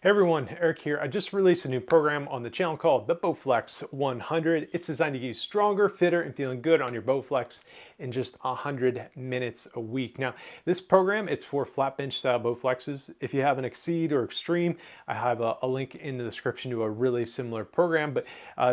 Hey everyone, Eric here. I just released a new program on the channel called the Bowflex 100. It's designed to get you stronger, fitter, and feeling good on your Bowflex in just 100 minutes a week. Now, this program, it's for flat bench style Bowflexes. If you have an Exceed or Extreme, I have a link in the description to a really similar program. But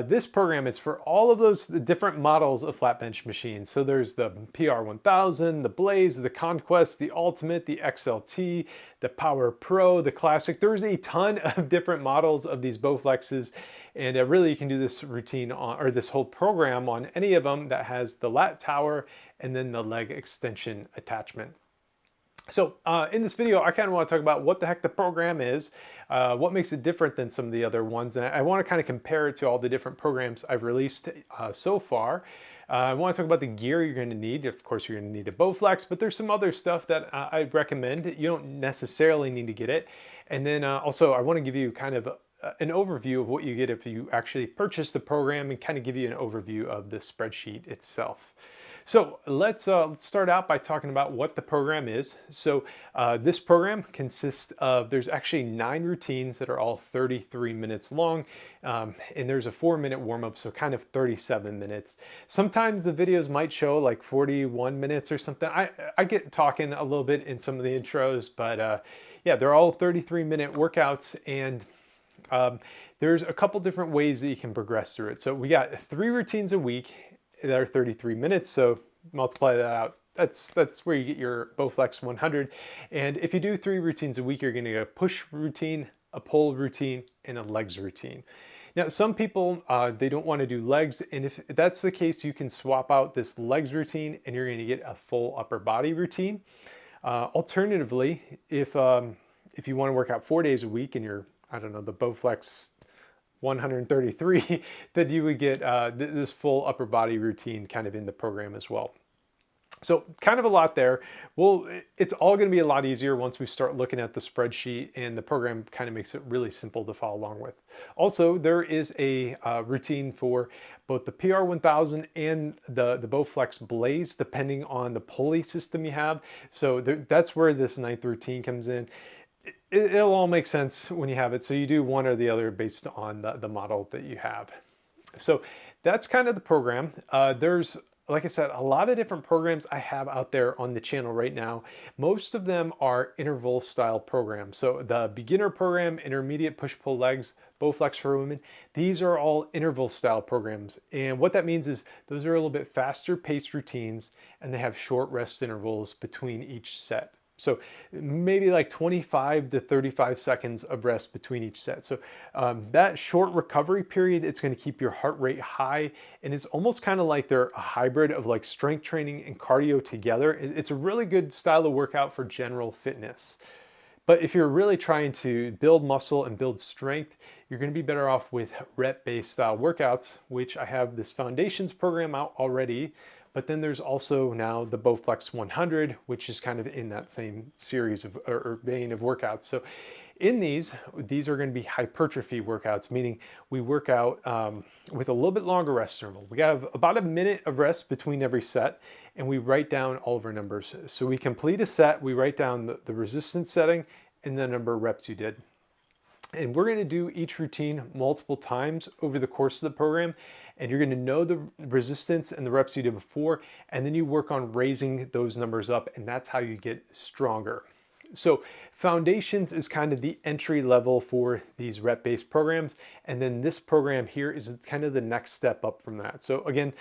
this program is for all of those different models of flat bench machines. So there's the PR1000, the Blaze, the Conquest, the Ultimate, the XLT, the Power Pro, the Classic. There's a ton of different models of these Bowflexes, and really you can do this routine on, or this whole program on any of them that has the lat tower and then the leg extension attachment. So in this video, I kind of want to talk about what the heck the program is, what makes it different than some of the other ones, and I want to kind of compare it to all the different programs I've released so far. I want to talk about the gear you're going to need. Of course, you're going to need a Bowflex, but there's some other stuff that I recommend. You don't necessarily need to get it. And then also, I want to give you kind of an overview of what you get if you actually purchase the program and kind of give you an overview of the spreadsheet itself. So let's start out by talking about what the program is. So this program consists of, there's actually 9 routines that are all 33 minutes long, and there's a 4-minute warm-up, so kind of 37 minutes. Sometimes the videos might show like 41 minutes or something. I get talking a little bit in some of the intros, but yeah, they're all 33-minute workouts, and there's a couple different ways that you can progress through it. So we got 3 routines a week that are 33 minutes, so multiply that out. That's where you get your Bowflex 100. And if you do 3 routines a week, you're going to get a push routine, a pull routine, and a legs routine. Now, some people, they don't want to do legs, and if that's the case, you can swap out this legs routine and you're going to get a full upper body routine. Alternatively, if you want to work out 4 days a week and you're, I don't know, the Bowflex 133, that you would get this full upper body routine kind of in the program as well. So kind of a lot there. Well, it's all going to be a lot easier once we start looking at the spreadsheet, and the program kind of makes it really simple to follow along with. Also, there is a routine for both the PR1000 and the Bowflex Blaze, depending on the pulley system you have. So that's where this 9th routine comes in. It'll all make sense when you have it. So you do one or the other based on the model that you have. So that's kind of the program. There's, like I said, a lot of different programs I have out there on the channel right now. Most of them are interval style programs. So the beginner program, intermediate push-pull legs, Bowflex for women, these are all interval style programs. And what that means is those are a little bit faster paced routines, and they have short rest intervals between each set. So maybe like 25 to 35 seconds of rest between each set. So that short recovery period, it's going to keep your heart rate high. And it's almost kind of like they're a hybrid of like strength training and cardio together. It's a really good style of workout for general fitness. But if you're really trying to build muscle and build strength, you're going to be better off with rep-based style workouts, which I have this foundations program out already. But then there's also now the Bowflex 100, which is kind of in that same series of or vein of workouts. So in these are going to be hypertrophy workouts, meaning we work out with a little bit longer rest interval. We have about a minute of rest between every set, and we write down all of our numbers. So we complete a set, we write down the resistance setting and the number of reps you did. And we're going to do each routine multiple times over the course of the program. And you're going to know the resistance and the reps you did before, and then you work on raising those numbers up, and that's how you get stronger. So foundations is kind of the entry level for these rep-based programs. And then this program here is kind of the next step up from that. So again,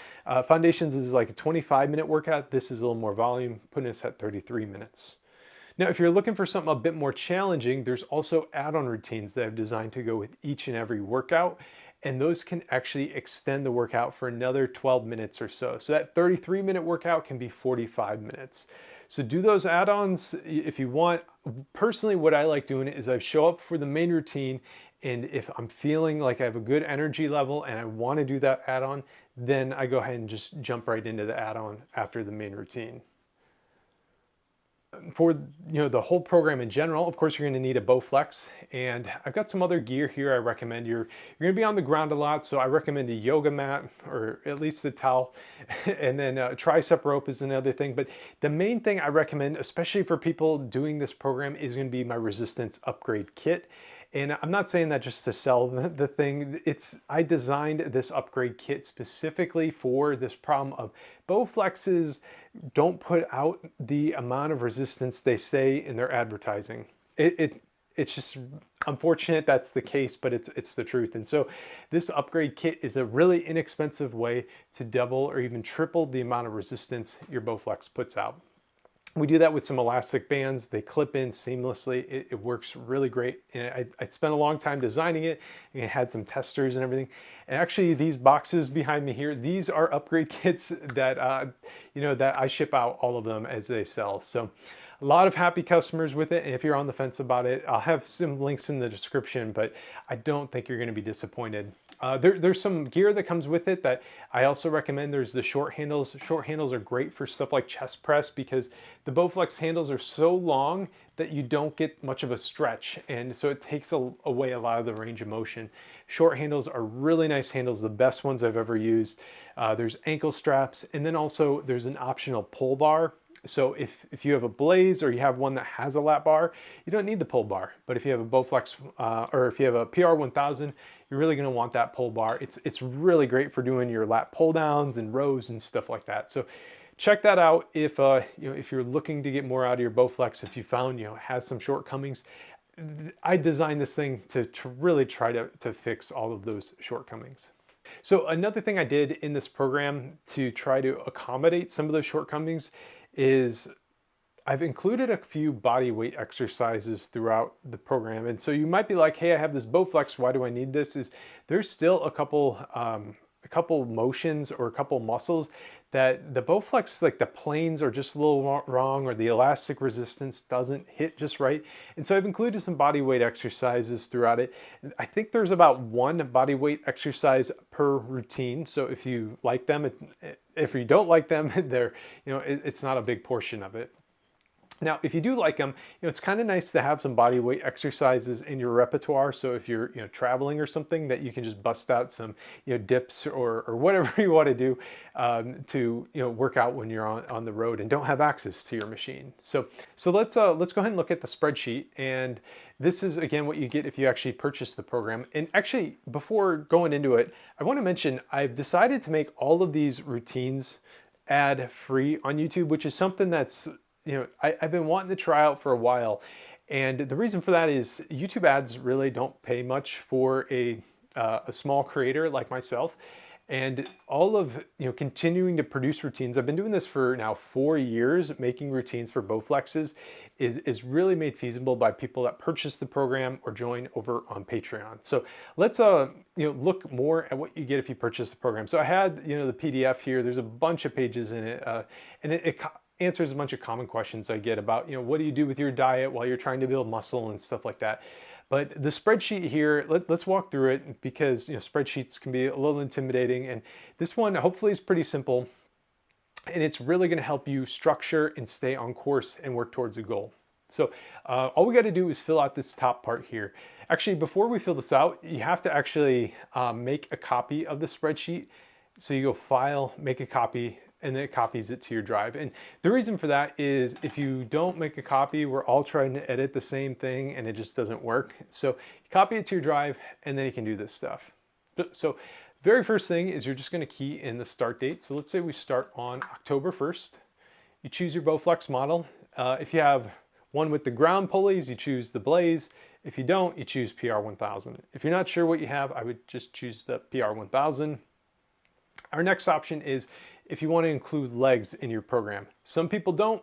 foundations is like a 25-minute workout. This is a little more volume, putting us at 33 minutes. Now, if you're looking for something a bit more challenging, there's also add-on routines that I've designed to go with each and every workout, and those can actually extend the workout for another 12 minutes or so. So that 33-minute workout can be 45 minutes. So do those add-ons if you want. Personally, what I like doing is I show up for the main routine, and if I'm feeling like I have a good energy level and I want to do that add-on, then I go ahead and just jump right into the add-on after the main routine. For the whole program in general, of course, you're going to need a Bowflex, and I've got some other gear here I recommend. You're going to be on the ground a lot, so I recommend a yoga mat or at least a towel, and then a tricep rope is another thing. But the main thing I recommend, especially for people doing this program, is going to be my resistance upgrade kit. And I'm not saying that just to sell the thing. I designed this upgrade kit specifically for this problem of Bowflexes don't put out the amount of resistance they say in their advertising. It's just unfortunate that's the case, but it's the truth. And so this upgrade kit is a really inexpensive way to double or even triple the amount of resistance your Bowflex puts out. We do that with some elastic bands. They clip in seamlessly. It works really great. And I spent a long time designing it, and it had some testers and everything. And actually, these boxes behind me here, these are upgrade kits that that I ship out, all of them as they sell. So a lot of happy customers with it. And if you're on the fence about it, I'll have some links in the description, but I don't think you're going to be disappointed. There's some gear that comes with it that I also recommend. There's the short handles. Short handles are great for stuff like chest press because the Bowflex handles are so long that you don't get much of a stretch, and so it takes away a lot of the range of motion. Short handles are really nice handles, the best ones I've ever used. There's ankle straps, and then also there's an optional pull bar. So if you have a Blaze or you have one that has a lap bar, you don't need the pull bar. But if you have a Bowflex or if you have a PR1000, you're really going to want that pull bar. It's really great for doing your lap pull downs and rows and stuff like that. So check that out if if you're looking to get more out of your Bowflex. If you found it has some shortcomings, I designed this thing to really try to fix all of those shortcomings. So another thing I did in this program to try to accommodate some of those shortcomings is I've included a few body weight exercises throughout the program. And so you might be like, hey, I have this Bowflex, why do I need this? There's still a couple motions or a couple muscles that the Bowflex, like the planes are just a little wrong, or the elastic resistance doesn't hit just right. And so I've included some body weight exercises throughout it. I think there's about one body weight exercise per routine. So if you like them, if you don't like them, it's not a big portion of it. Now, if you do like them, it's kind of nice to have some body weight exercises in your repertoire. So if you're, traveling or something, that you can just bust out some, dips or whatever you want to do to, work out when you're on the road and don't have access to your machine. So let's go ahead and look at the spreadsheet. And this is again what you get if you actually purchase the program. And actually, before going into it, I want to mention I've decided to make all of these routines ad free on YouTube, which is something that's I've been wanting to try out for a while. And the reason for that is YouTube ads really don't pay much for a small creator like myself. And all of continuing to produce routines, I've been doing this for now 4 years, making routines for Bowflexes is really made feasible by people that purchase the program or join over on Patreon. So let's look more at what you get if you purchase the program. So I had the PDF here. There's a bunch of pages in it, and it answers a bunch of common questions I get about, what do you do with your diet while you're trying to build muscle and stuff like that. But the spreadsheet here, let's walk through it because spreadsheets can be a little intimidating, and this one hopefully is pretty simple, and it's really going to help you structure and stay on course and work towards a goal. So all we got to do is fill out this top part here. Actually, before we fill this out, you have to actually make a copy of the spreadsheet. So you go File, make a copy, and then it copies it to your drive. And the reason for that is if you don't make a copy, we're all trying to edit the same thing and it just doesn't work. So you copy it to your drive and then you can do this stuff. So very first thing is you're just gonna key in the start date. So let's say we start on October 1st. You choose your Bowflex model. If you have one with the ground pulleys, you choose the Blaze. If you don't, you choose PR1000. If you're not sure what you have, I would just choose the PR1000. Our next option is if you want to include legs in your program. Some people don't.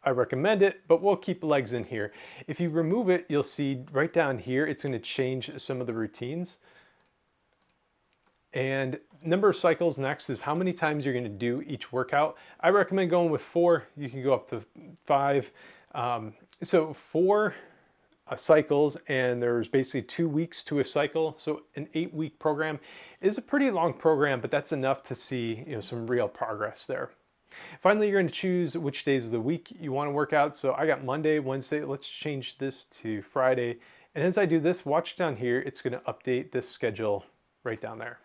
I recommend it, but we'll keep legs in here. If you remove it, you'll see right down here, it's going to change some of the routines. And number of cycles next is how many times you're going to do each workout. I recommend going with 4. You can go up to 5. So 4 cycles, and there's basically 2 weeks to a cycle. So an 8-week program is a pretty long program, but that's enough to see some real progress there. Finally, you're going to choose which days of the week you want to work out. So I got Monday, Wednesday. Let's change this to Friday. And as I do this, watch down here, it's going to update this schedule right down there.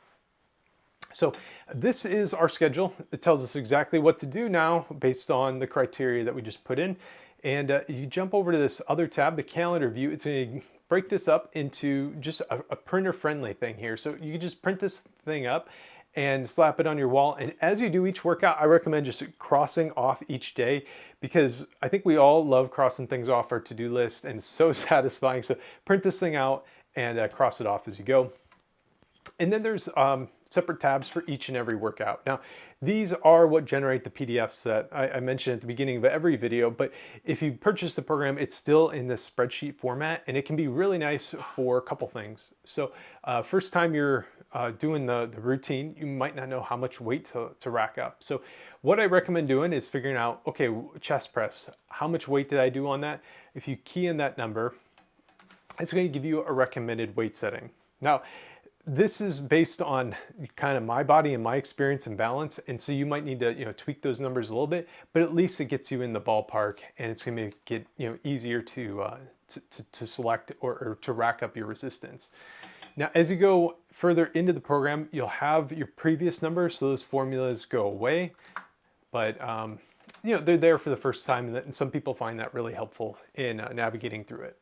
So this is our schedule. It tells us exactly what to do now based on the criteria that we just put in. And you jump over to this other tab, the calendar view. It's going to break this up into just a printer-friendly thing here. So you can just print this thing up and slap it on your wall. And as you do each workout, I recommend just crossing off each day, because I think we all love crossing things off our to-do list, and it's so satisfying. So print this thing out and cross it off as you go. And then there's separate tabs for each and every workout. Now, these are what generate the PDFs that I mentioned at the beginning of every video, but if you purchase the program, it's still in this spreadsheet format, and it can be really nice for a couple things. So first time you're doing the routine, you might not know how much weight to rack up. So what I recommend doing is figuring out, okay, chest press, how much weight did I do on that? If you key in that number, it's going to give you a recommended weight setting. Now, this is based on kind of my body and my experience and balance, and so you might need to tweak those numbers a little bit, but at least it gets you in the ballpark, and it's going to make it easier to select or to rack up your resistance. Now, as you go further into the program, you'll have your previous numbers, so those formulas go away, but they're there for the first time, and some people find that really helpful in navigating through it.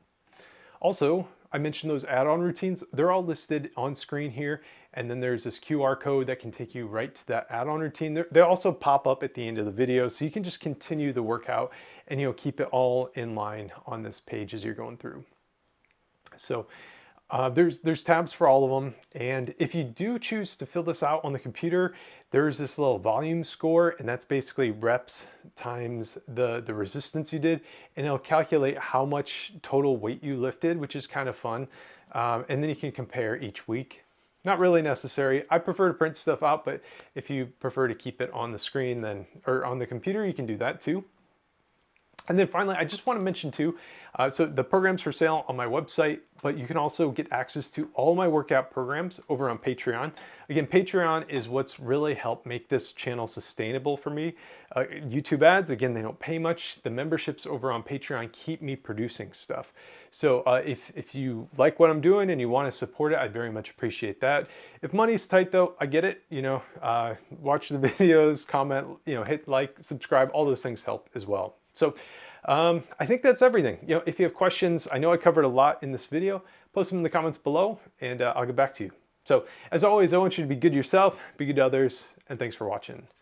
Also, I mentioned those add-on routines. They're all listed on screen here, and then there's this QR code that can take you right to that add-on routine. They also pop up at the end of the video, so you can just continue the workout and keep it all in line on this page as you're going through. So there's tabs for all of them, and if you do choose to fill this out on the computer, there's this little volume score, and that's basically reps times the resistance you did, and it'll calculate how much total weight you lifted, which is kind of fun. And then you can compare each week. Not really necessary. I prefer to print stuff out, but if you prefer to keep it on the screen or on the computer, you can do that too. And then finally, I just want to mention too, so the program's for sale on my website, but you can also get access to all my workout programs over on Patreon. Again, Patreon is what's really helped make this channel sustainable for me. YouTube ads, again, they don't pay much. The memberships over on Patreon keep me producing stuff. So if you like what I'm doing and you want to support it, I'd very much appreciate that. If money's tight though, I get it. Watch the videos, comment, hit like, subscribe, all those things help as well. So I think that's everything. If you have questions, I know I covered a lot in this video, post them in the comments below, and I'll get back to you. So as always, I want you to be good to yourself, be good to others, and thanks for watching.